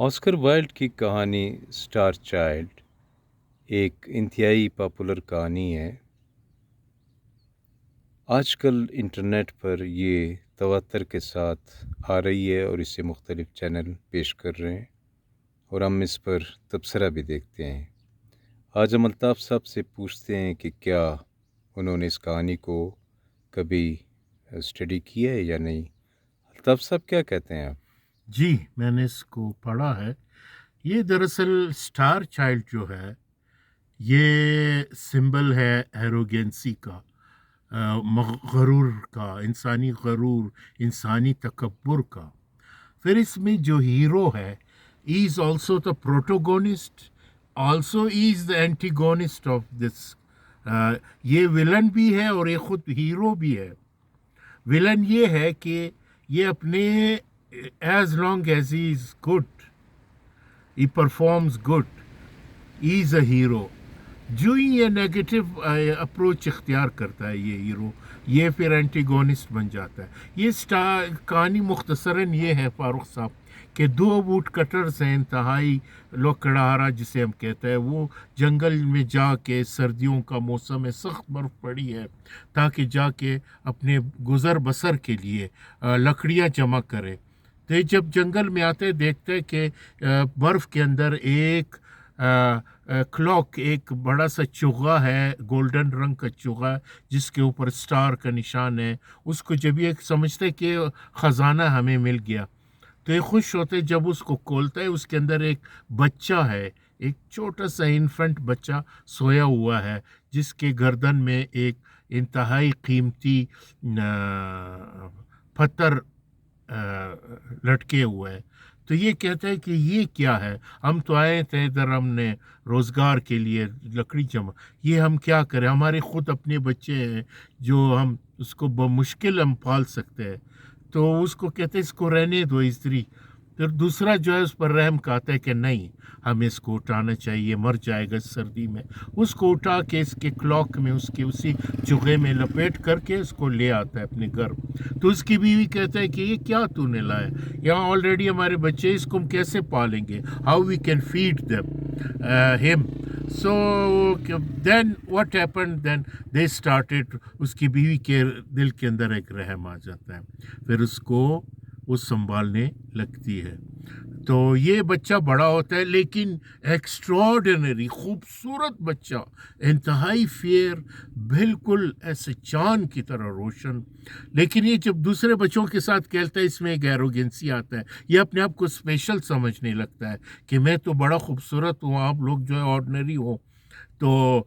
Oscar Wilde کی کہانی star child ایک انتہائی پاپولر کہانی ہے۔ آج کل انٹرنیٹ پر یہ تواتر کے ساتھ آ رہی ہے اور اسے مختلف چینل پیش کر رہے ہیں اور ہم اس پر تبصرہ بھی دیکھتے ہیں۔ آج ہم الطاف صاحب سے پوچھتے ہیں کہ کیا انہوں نے اس کہانی کو کبھی اسٹڈی کیا ہے یا نہیں۔ الطاف صاحب کیا کہتے ہیں آپ؟ جی، میں نے اس کو پڑھا ہے۔ یہ دراصل اسٹار چائلڈ جو ہے یہ سمبل ہے ایروگینسی کا، غرور کا، انسانی غرور، انسانی تکبر کا۔ پھر اس میں جو ہیرو ہے is also the protagonist, also is the antagonist of this. یہ ولن بھی ہے اور یہ خود ہیرو بھی ہے۔ ولن یہ ہے کہ یہ اپنے as long as he is good, he performs good, he is a hero. جو ہی یہ نیگیٹو اپروچ اختیار کرتا ہے یہ ہیرو، یہ پھر اینٹیگونسٹ بن جاتا ہے۔ یہ کہانی مختصراً یہ ہے فاروق صاحب کہ دو ووڈ کٹرز ہیں، انتہائی لوکڑہارا جسے ہم کہتے ہیں، وہ جنگل میں جا کے، سردیوں کا موسم ہے، سخت برف پڑی ہے، تاکہ جا کے اپنے گزر بسر کے لیے لکڑیاں جمع کرے۔ تو یہ جب جنگل میں آتے دیکھتے کہ برف کے اندر ایک کلاک، ایک بڑا سا چوغا ہے، گولڈن رنگ کا چوغا جس کے اوپر سٹار کا نشان ہے۔ اس کو جب یہ سمجھتے کہ خزانہ ہمیں مل گیا تو یہ خوش ہوتے، جب اس کو کھولتا ہے اس کے اندر ایک بچہ ہے، ایک چھوٹا سا انفنٹ بچہ سویا ہوا ہے، جس کے گردن میں ایک انتہائی قیمتی پتھر لٹکے ہوئے ہے۔ تو یہ کہتا ہے کہ یہ کیا ہے، ہم تو آئے تھے ادھر، ہم نے روزگار کے لیے لکڑی جمع، یہ ہم کیا کریں، ہمارے خود اپنے بچے ہیں جو ہم اس کو بمشکل ہم پال سکتے ہیں۔ تو اس کو کہتے ہیں اس کو رہنے دو استری۔ پھر دوسرا جو ہے اس پر رحم کہتا ہے کہ نہیں، ہمیں اس کو اٹھانا چاہیے، مر جائے گا اس سردی میں۔ اس کو اٹھا کے اس کے کلاک میں، اس کے اسی چوغے میں لپیٹ کر کے اس کو لے آتا ہے اپنے گھر۔ تو اس کی بیوی کہتا ہے کہ یہ کیا تو نے لایا، یہاں آلریڈی ہمارے بچے، اس کو ہم کیسے پالیں گے، how we can feed them him. So then what happened, then they started، اس کی بیوی کے دل کے اندر ایک رحم آ جاتا ہے، پھر اس کو وہ سنبھالنے لگتی ہے۔ تو یہ بچہ بڑا ہوتا ہے، لیکن ایکسٹراڈنری خوبصورت بچہ، انتہائی فیئر، بالکل ایسے چاند کی طرح روشن۔ لیکن یہ جب دوسرے بچوں کے ساتھ کھیلتا ہے، اس میں ایک ایروگینسی آتا ہے، یہ اپنے آپ کو اسپیشل سمجھنے لگتا ہے کہ میں تو بڑا خوبصورت ہوں، آپ لوگ جو ہے آرڈنری ہو۔ تو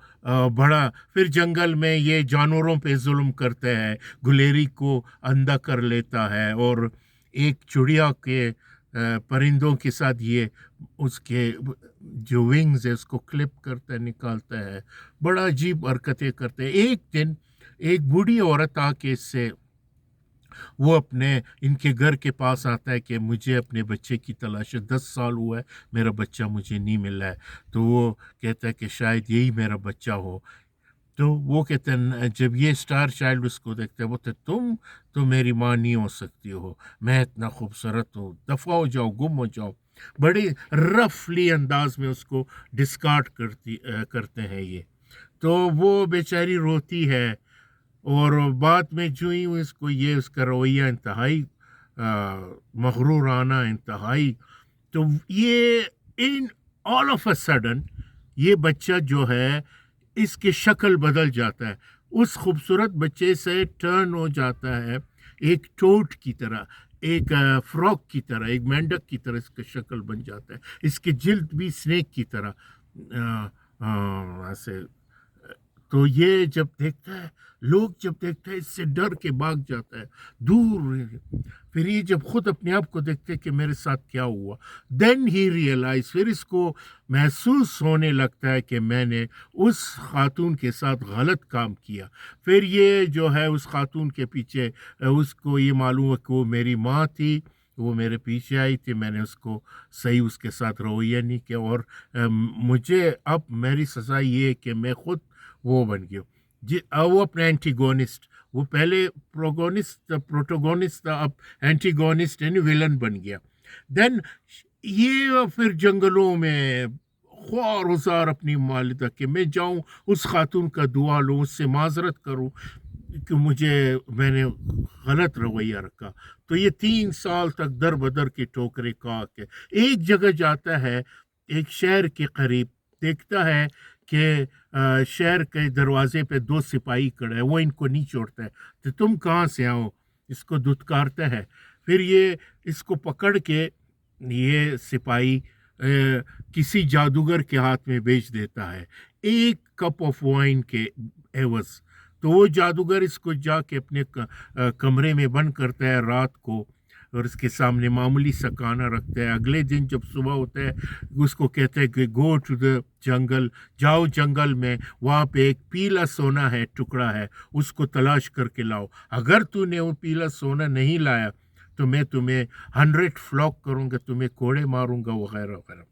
بڑا پھر جنگل میں یہ جانوروں پہ ظلم کرتا ہے، گلیری کو اندھا کر لیتا ہے، اور ایک چڑیا کے پرندوں کے ساتھ یہ اس کے جو ونگز ہے اس کو کلپ کرتا ہے، نکالتا ہے، بڑا عجیب حرکتیں کرتے ہیں۔ ایک دن ایک بوڑھی عورت آ کے اس سے، وہ اپنے ان کے گھر کے پاس آتا ہے کہ مجھے اپنے بچے کی تلاش ہے، 10 سال ہوا ہے میرا بچہ مجھے نہیں ملا ہے۔ تو وہ کہتا ہے کہ شاید یہی میرا بچہ ہو۔ تو وہ کہتے ہیں، جب یہ اسٹار چائلڈ اس کو دیکھتے ہیں، وہ کہتے تم تو میری ماں نہیں ہو سکتی ہو، میں اتنا خوبصورت ہوں، دفع ہو جاؤ، گم ہو جاؤ۔ بڑی رفلی انداز میں اس کو ڈسکارڈ کرتے ہیں یہ۔ تو وہ بیچاری روتی ہے، اور بعد میں جو ہی اس کو یہ اس کا رویہ انتہائی مغرورانہ، انتہائی، تو یہ ان آل آف اے سڈن یہ بچہ جو ہے اس کی شکل بدل جاتا ہے، اس خوبصورت بچے سے ٹرن ہو جاتا ہے ایک ٹوٹ کی طرح، ایک فراک کی طرح، ایک مینڈک کی طرح اس کا شکل بن جاتا ہے، اس کی جلد بھی سنیک کی طرح ایسے۔ تو یہ جب دیکھتا ہے، لوگ جب دیکھتا ہے اس سے ڈر کے بھاگ جاتا ہے دور۔ پھر یہ جب خود اپنے آپ کو دیکھتے کہ میرے ساتھ کیا ہوا، دین ہی ریئلائز، پھر اس کو محسوس ہونے لگتا ہے کہ میں نے اس خاتون کے ساتھ غلط کام کیا۔ پھر یہ جو ہے اس خاتون کے پیچھے، اس کو یہ معلوم ہے کہ وہ میری ماں تھی، وہ میرے پیچھے آئی تھی، میں نے اس کو صحیح اس کے ساتھ رویہ نہیں کیا، اور مجھے اب میری سزا یہ ہے کہ میں خود وہ بن گیا۔ وہ اپنا اینٹیگونسٹ، وہ پہلے پروٹوگونسٹ تھا، اب اینٹیگونسٹ یعنی ویلن بن گیا۔ دین یہ پھر جنگلوں میں خوار وزار اپنی والدہ کہ میں جاؤں اس خاتون کا دعا لوں، اس سے معذرت کروں کہ میں نے غلط رویہ رکھا. تو یہ 3 سال تک در بدر کی ٹوکرے کھا کے ایک جگہ جاتا ہے، ایک شہر کے قریب، دیکھتا ہے کہ شہر کے دروازے پہ 2 سپاہی کھڑے ہیں، وہ ان کو نہیں چھوڑتا ہے. تو تم کہاں سے آؤ؟ اس کو دھتکارتا ہے. پھر یہ اس کو پکڑ کے یہ سپاہی کسی جادوگر کے ہاتھ میں بیچ دیتا ہے 1 کپ آف وائن کے عوض. تو وہ جادوگر اس کو جا کے اپنے کمرے میں بند کرتا ہے رات کو، اور اس کے سامنے معمولی سا کھانا رکھتا ہے. اگلے دن جب صبح ہوتا ہے اس کو کہتا ہے کہ گو ٹو دا جنگل، جاؤ جنگل میں، وہاں پہ ایک پیلا سونا ہے، ٹکڑا ہے، اس کو تلاش کر کے لاؤ. اگر تو نے وہ پیلا سونا نہیں لایا تو میں تمہیں 100 فلاک کروں گا، تمہیں کوڑے ماروں گا، وغیرہ وغیرہ.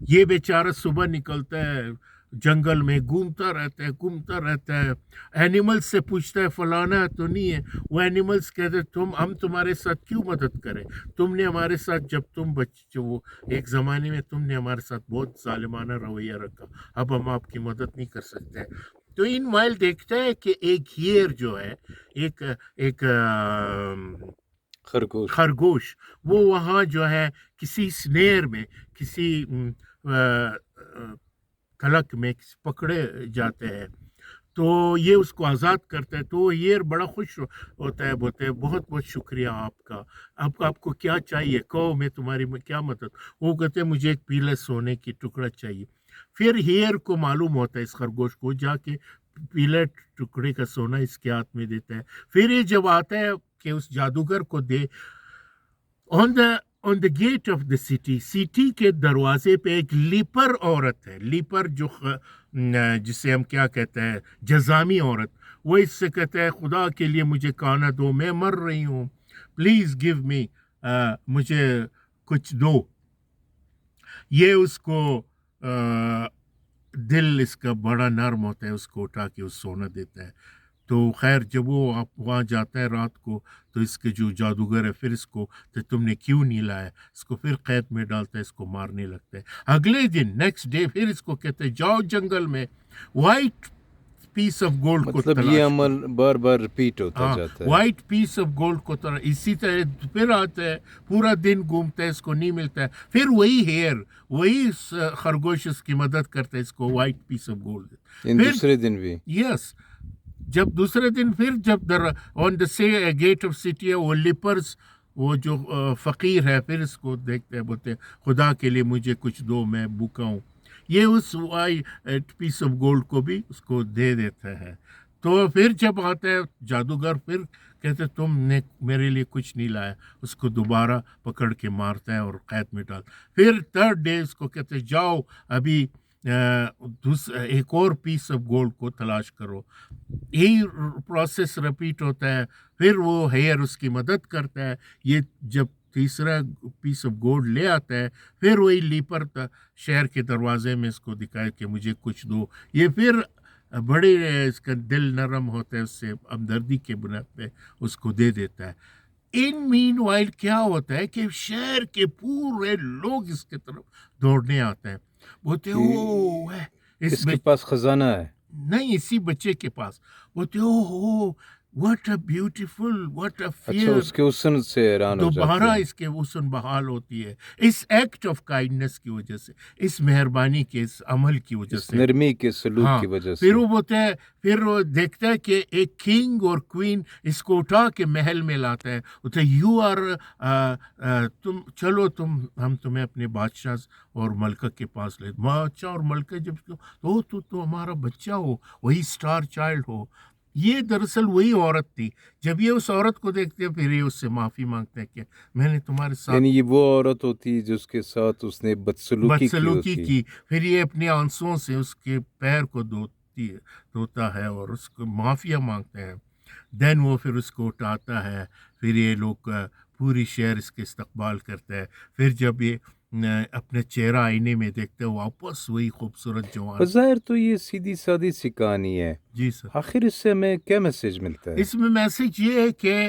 یہ بیچارہ صبح نکلتا ہے جنگل میں، گھومتا رہتا ہے. اینیمل سے پوچھتا ہے فلانا تو نہیں ہے. وہ اینیملس کہتے ہم تمہارے ساتھ کیوں مدد کریں؟ تم نے ہمارے ساتھ جب تم بچے وہ ایک زمانے میں تم نے ہمارے ساتھ بہت ظالمانہ رویہ رکھا، اب ہم آپ کی مدد نہیں کر سکتے. تو ان وائل دیکھتا ہے کہ ایک ہیر جو ہے، ایک خرگوش، وہ وہاں جو ہے کسی سنیر میں، کسی کلک میں پکڑے جاتے ہیں. تو یہ اس کو آزاد کرتا ہے. تو یہ بڑا خوش ہوتا ہے، بولتے ہیں بہت بہت شکریہ آپ کا، آپ کو کیا چاہیے، کہو میں تمہاری کیا مدد. وہ کہتے ہیں مجھے ایک پیلے سونے کی ٹکڑا چاہیے. پھر ہیر کو معلوم ہوتا ہے اس خرگوش کو، جا کے پیلے ٹکڑے کا سونا اس کے ہاتھ میں دیتا ہے. پھر یہ جب آتا ہے کہ اس جادوگر کو دے، آن دا گیٹ آف دا سٹی کے دروازے پہ ایک لیپر عورت ہے. لیپر جو جسے ہم کیا کہتے ہیں، جزامی عورت. وہ اس سے کہتا ہے خدا کے لیے مجھے کھانا دو، میں مر رہی ہوں، پلیز گیو می، مجھے کچھ دو. یہ اس کو دل اس کا بڑا نرم ہوتا ہے، اس کو اٹھا کے اس سونا دیتا ہے. تو خیر جب وہ وہاں جاتا ہے رات کو، تو اس کے جو جادوگر ہے پھر اس کو تو تم نے کیوں نہیں لایا، اس کو پھر قید میں ڈالتا ہے، اس کو مارنے لگتا ہے. اگلے دن نیکسٹ ڈے پھر اس کو کہتے ہیں جاؤ جنگل میں وائٹ پیس آف گولڈ کو مطلب تلاش یہ کرو. عمل بار بار ریپیٹ ہوتا جاتا ہے. وائٹ پیس آف گولڈ کو اسی طرح پھر آتا ہے، پورا دن گھومتا ہے، اس کو نہیں ملتا ہے. پھر وہی ہیر، وہی خرگوش اس کی مدد کرتا ہے، اس کو وائٹ پیس آف گولڈ. دوسرے دن بھی یس، جب دوسرے دن پھر جب آن دا گیٹ آف سٹی ہے، وہ لیپرز، وہ جو فقیر ہے، پھر اس کو دیکھتے ہیں، بولتے ہیں خدا کے لیے مجھے کچھ دو، میں بھوکا ہوں. یہ اس وائٹ پیس آف گولڈ کو بھی اس کو دے دیتا ہے. تو پھر جب آتا ہے جادوگر، پھر کہتے تم نے میرے لیے کچھ نہیں لایا. اس کو دوبارہ پکڑ کے مارتا ہے اور قید میں ڈال. پھر 3rd ڈے اس کو کہتے جاؤ ابھی ایک اور پیس آف گولڈ کو تلاش کرو. یہی پروسیس ریپیٹ ہوتا ہے. پھر وہ ہیئر اس کی مدد کرتا ہے. یہ جب تیسرا پیس آف گولڈ لے آتا ہے، پھر وہی لیپر شہر کے دروازے میں اس کو دکھائے کہ مجھے کچھ دو. یہ پھر بڑے اس کا دل نرم ہوتا ہے، اس سے ہمدردی کے بنیاد پہ اس کو دے دیتا ہے. ان مین وائل کیا ہوتا ہے کہ شہر کے پورے لوگ اس کے طرف دوڑنے آتے ہیں، بولتے اس کے پاس خزانہ ہے. نہیں، اسی بچے کے پاس. بولتے what a beautiful, what a اچھا، فیئر. اس کے حسن سے حیران ہو جاتے دوبارہ ہیں. اس کے حسن بحال ہوتی ہے، اس ایکٹ آف کائنڈنس کی وجہ سے، اس مہربانی کے اس عمل کی وجہ اس سے، نرمی کے سلوک کی وجہ سے. پھر وہ بولتے ہیں، پھر وہ دیکھتا ہے کہ ایک کنگ اور کوئین اس کو اٹھا کے محل میں لاتا ہے. بولتے یو آر، تم چلو، ہم تمہیں اپنے بادشاہ اور ملکہ کے پاس لے. بادشاہ اور ملکہ جب تو ہمارا بچہ ہو، وہی اسٹار چائلڈ ہو. یہ دراصل وہی عورت تھی. جب یہ اس عورت کو دیکھتے ہیں، پھر یہ اس سے معافی مانگتے ہیں کہ میں نے تمہارے ساتھ، یعنی یہ وہ عورت ہوتی جس کے ساتھ اس نے بدسلوکی کی. پھر یہ اپنے آنسوؤں سے اس کے پیر کو دھوتا ہے اور اس کو معافیا مانگتے ہیں. دین وہ پھر اس کو اٹھاتا ہے. پھر یہ لوگ پوری شہر اس کے استقبال کرتا ہے. پھر جب یہ اپنے چہرہ آئینے میں دیکھتے ہیں، واپس وہی خوبصورت جوان. بظاہر تو یہ سیدھی سادی سی کہانی ہے. جی سر. آخر اس سے ہمیں کیا میسج ملتا ہے؟ اس میں میسج یہ ہے کہ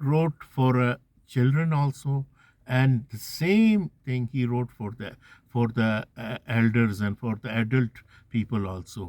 wrote for children also, and the same thing he wrote for the elders and for the adult people also.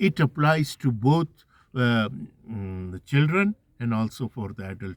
it applies to both the children and also for the adult.